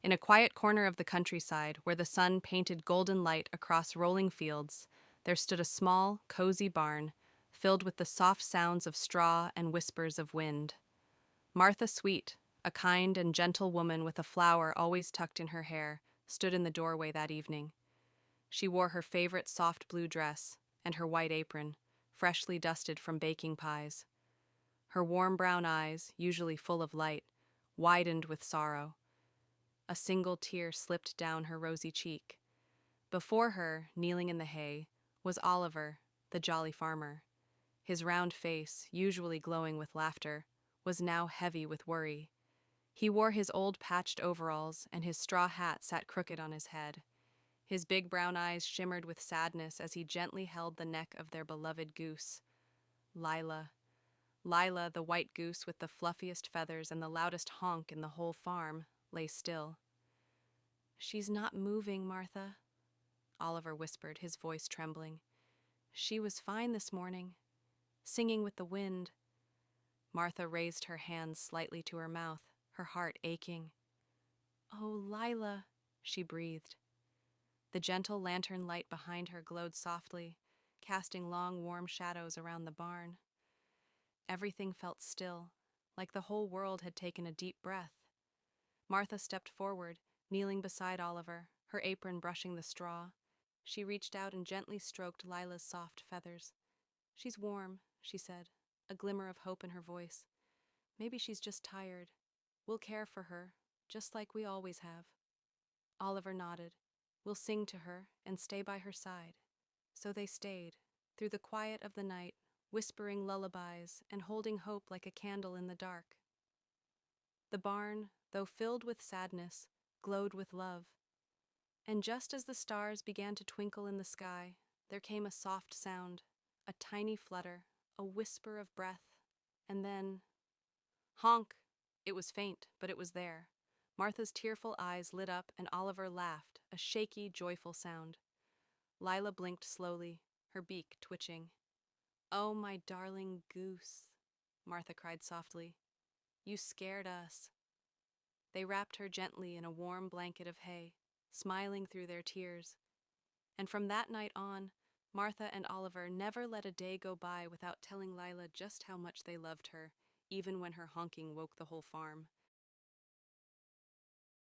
In a quiet corner of the countryside, where the sun painted golden light across rolling fields, there stood a small, cozy barn, filled with the soft sounds of straw and whispers of wind. Martha Sweet, a kind and gentle woman with a flower always tucked in her hair, stood in the doorway that evening. She wore her favorite soft blue dress and her white apron, freshly dusted from baking pies. Her warm brown eyes, usually full of light, widened with sorrow. A single tear slipped down her rosy cheek. Before her, kneeling in the hay, was Oliver, the jolly farmer. His round face, usually glowing with laughter, was now heavy with worry. He wore his old patched overalls, and his straw hat sat crooked on his head. His big brown eyes shimmered with sadness as he gently held the neck of their beloved goose. Lila. Lila, the white goose with the fluffiest feathers and the loudest honk in the whole farm, lay still. "She's not moving, Martha," Oliver whispered, his voice trembling. "She was fine this morning, singing with the wind." Martha raised her hands slightly to her mouth, her heart aching. "Oh, Lila," she breathed. The gentle lantern light behind her glowed softly, casting long, warm shadows around the barn. Everything felt still, like the whole world had taken a deep breath. Martha stepped forward, kneeling beside Oliver, her apron brushing the straw. She reached out and gently stroked Lila's soft feathers. "She's warm," she said, a glimmer of hope in her voice. "Maybe she's just tired. We'll care for her, just like we always have." Oliver nodded. "We'll sing to her and stay by her side." So they stayed, through the quiet of the night, whispering lullabies and holding hope like a candle in the dark. The barn, though filled with sadness, glowed with love. And just as the stars began to twinkle in the sky, there came a soft sound, a tiny flutter, a whisper of breath, and then, honk! It was faint, but it was there. Martha's tearful eyes lit up and Oliver laughed, a shaky, joyful sound. Lila blinked slowly, her beak twitching. "Oh, my darling goose," Martha cried softly. "You scared us." They wrapped her gently in a warm blanket of hay, smiling through their tears. And from that night on, Martha and Oliver never let a day go by without telling Lila just how much they loved her, even when her honking woke the whole farm.